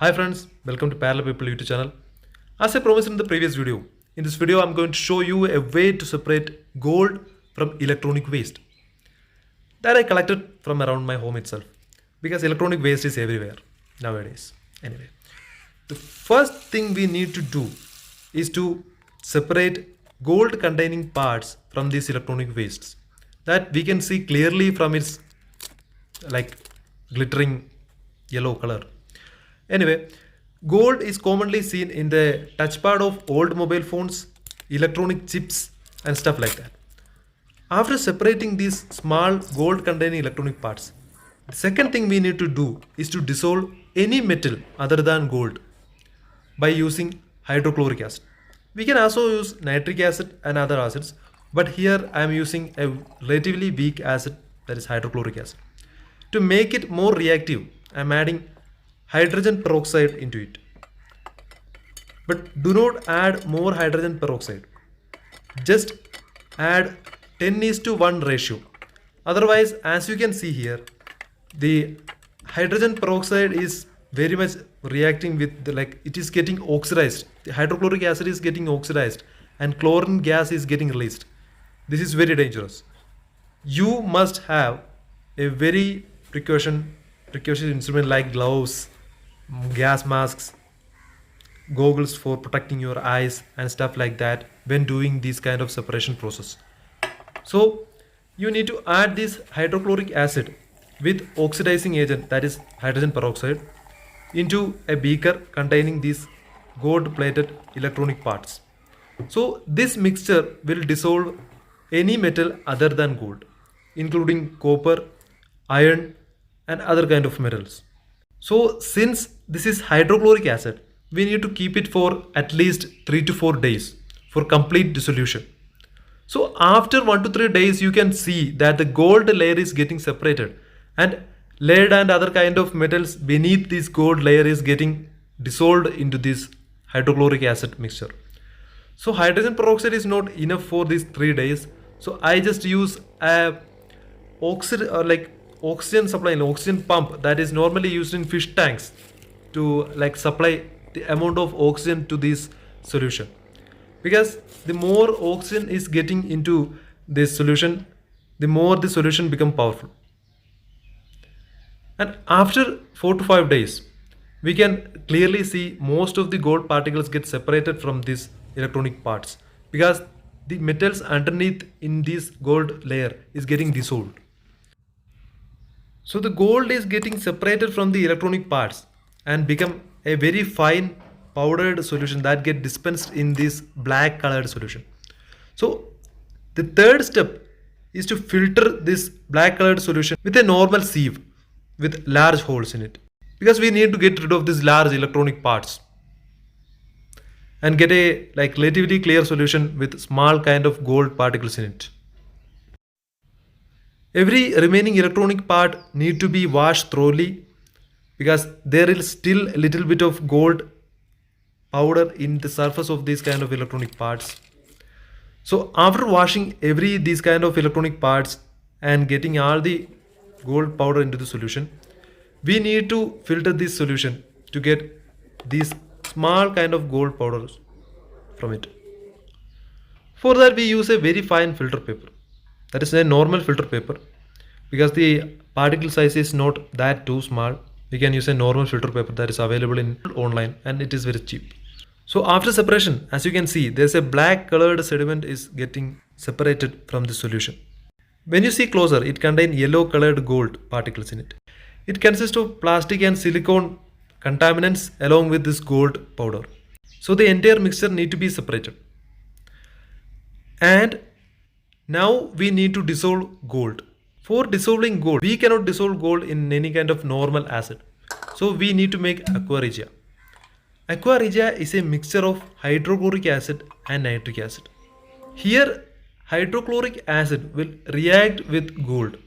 Hi friends, welcome to Parallel People YouTube channel. As I promised in the previous video, in this video I'm going to show you a way to separate gold from electronic waste that I collected from around my home itself, because electronic waste is everywhere nowadays. Anyway, the first thing we need to do is to separate gold containing parts from these electronic wastes that we can see clearly from its like glittering yellow color. Anyway, gold is commonly seen in the touchpad of old mobile phones, electronic chips and stuff like that. After separating these small gold containing electronic parts, the second thing we need to do is to dissolve any metal other than gold by using hydrochloric acid. We can also use nitric acid and other acids, but here I am using a relatively weak acid, that is hydrochloric acid. To make it more reactive, I am adding hydrogen peroxide into it. But do not add more hydrogen peroxide. Just add 10:1 ratio. Otherwise, as you can see here, the hydrogen peroxide is very much reacting with it is getting oxidized. The hydrochloric acid is getting oxidized and chlorine gas is getting released. This is very dangerous. You must have a very precaution instrument like gloves, gas masks, goggles for protecting your eyes and stuff like that when doing this kind of separation process. So you need to add this hydrochloric acid with oxidizing agent, that is hydrogen peroxide, into a beaker containing these gold plated electronic parts. So this mixture will dissolve any metal other than gold, including copper, iron and other kind of metals. So since this is hydrochloric acid, we need to keep it for at least 3 to 4 days for complete dissolution. So after 1 to 3 days, you can see that the gold layer is getting separated and lead and other kind of metals beneath this gold layer is getting dissolved into this hydrochloric acid mixture. So hydrogen peroxide is not enough for these 3 days. So I just use a oxygen supply, an oxygen pump that is normally used in fish tanks to supply the amount of oxygen to this solution, because the more oxygen is getting into this solution, the more the solution become powerful. And after 4 to 5 days, we can clearly see most of the gold particles get separated from these electronic parts, because the metals underneath in this gold layer is getting dissolved. So the gold is getting separated from the electronic parts and become a very fine powdered solution that get dispensed in this black colored solution. So the third step is to filter this black colored solution with a normal sieve with large holes in it, because we need to get rid of these large electronic parts and get a relatively clear solution with small kind of gold particles in it. Every remaining electronic part need to be washed thoroughly, because there is still a little bit of gold powder in the surface of these kind of electronic parts. So after washing these kind of electronic parts and getting all the gold powder into the solution, we need to filter this solution to get these small kind of gold powders from it. For that we use a very fine filter paper, that is a normal filter paper, because the particle size is not that too small. We can use a normal filter paper that is available in online and it is very cheap. So after separation, as you can see, there's a black colored sediment is getting separated from the solution. When you see closer, it contains yellow colored gold particles in it. It consists of plastic and silicone contaminants along with this gold powder. So the entire mixture need to be separated. And now we need to dissolve gold. For dissolving gold, we cannot dissolve gold in any kind of normal acid. So we need to make aqua regia. Aqua regia is a mixture of hydrochloric acid and nitric acid. Here, hydrochloric acid will react with gold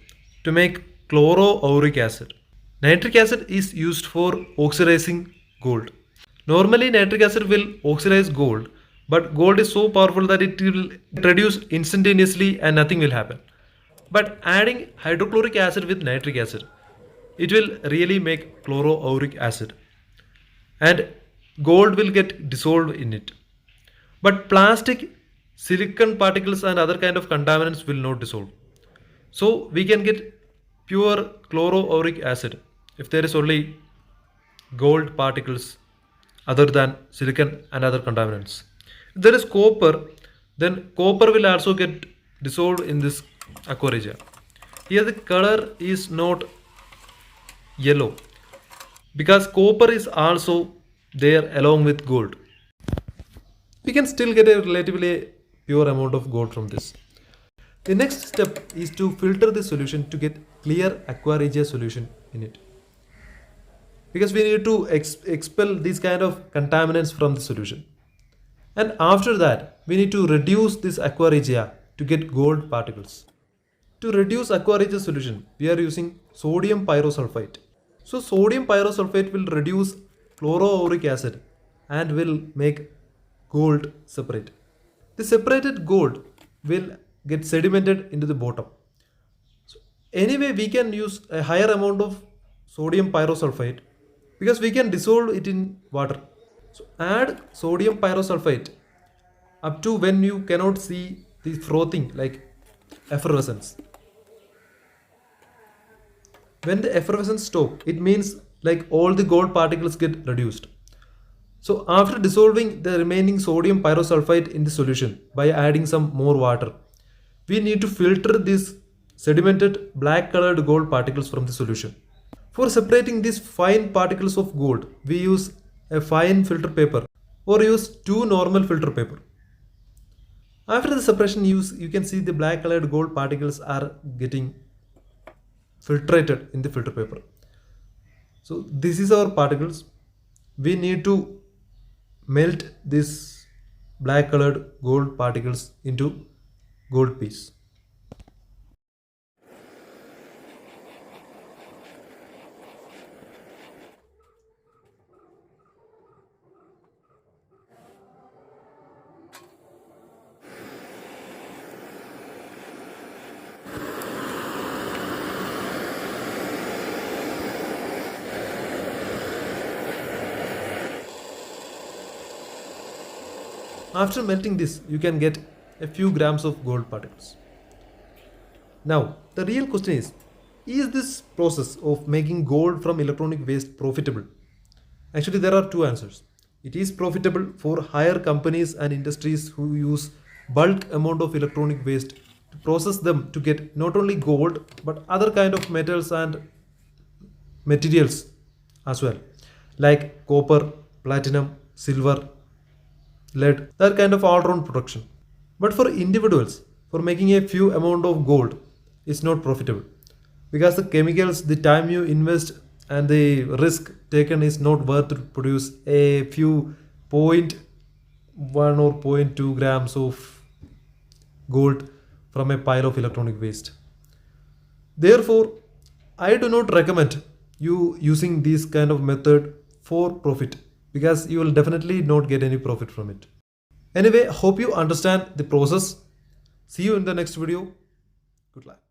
to make chloroauric acid. Nitric acid is used for oxidizing gold. Normally, nitric acid will oxidize gold, but gold is so powerful that it will reduce instantaneously and nothing will happen. But adding hydrochloric acid with nitric acid, it will really make chloroauric acid. and gold will get dissolved in it. But plastic, silicon particles and other kind of contaminants will not dissolve. So we can get pure chloroauric acid if there is only gold particles other than silicon and other contaminants. If there is copper, then copper will also get dissolved in this aqua regia. Here the color is not yellow because copper is also there along with gold. We can still get a relatively pure amount of gold from this. The next step is to filter the solution to get clear aqua regia solution in it. Because we need to expel these kind of contaminants from the solution. And after that, we need to reduce this aqua regia to get gold particles. To reduce aqua regia solution, we are using sodium pyrosulfate. So sodium pyrosulfate will reduce chloroauric acid and will make gold separate. The separated gold will get sedimented into the bottom. So anyway, we can use a higher amount of sodium pyrosulfate because we can dissolve it in water. So add sodium pyrosulfate up to when you cannot see the frothing like effervescence. When the effervescence stops, it means like all the gold particles get reduced. So after dissolving the remaining sodium pyrosulfate in the solution by adding some more water, we need to filter these sedimented black colored gold particles from the solution. For separating these fine particles of gold, we use a fine filter paper or use two normal filter paper. After the separation you can see the black colored gold particles are getting filtrated in the filter paper. So this is our particles. We need to melt this black colored gold particles into gold piece. After melting this, you can get a few grams of gold particles. Now, the real question is this process of making gold from electronic waste profitable? Actually, there are two answers. It is profitable for higher companies and industries who use bulk amount of electronic waste to process them to get not only gold but other kind of metals and materials as well, like copper, platinum, silver, lead, that kind of all-round production. But for individuals, for making a few amount of gold is not profitable because the chemicals, the time you invest and the risk taken is not worth to produce a few 0.1 or 0.2 grams of gold from a pile of electronic waste. Therefore, I do not recommend you using this kind of method for profit because you will definitely not get any profit from it. Anyway, hope you understand the process. See you in the next video. Good luck.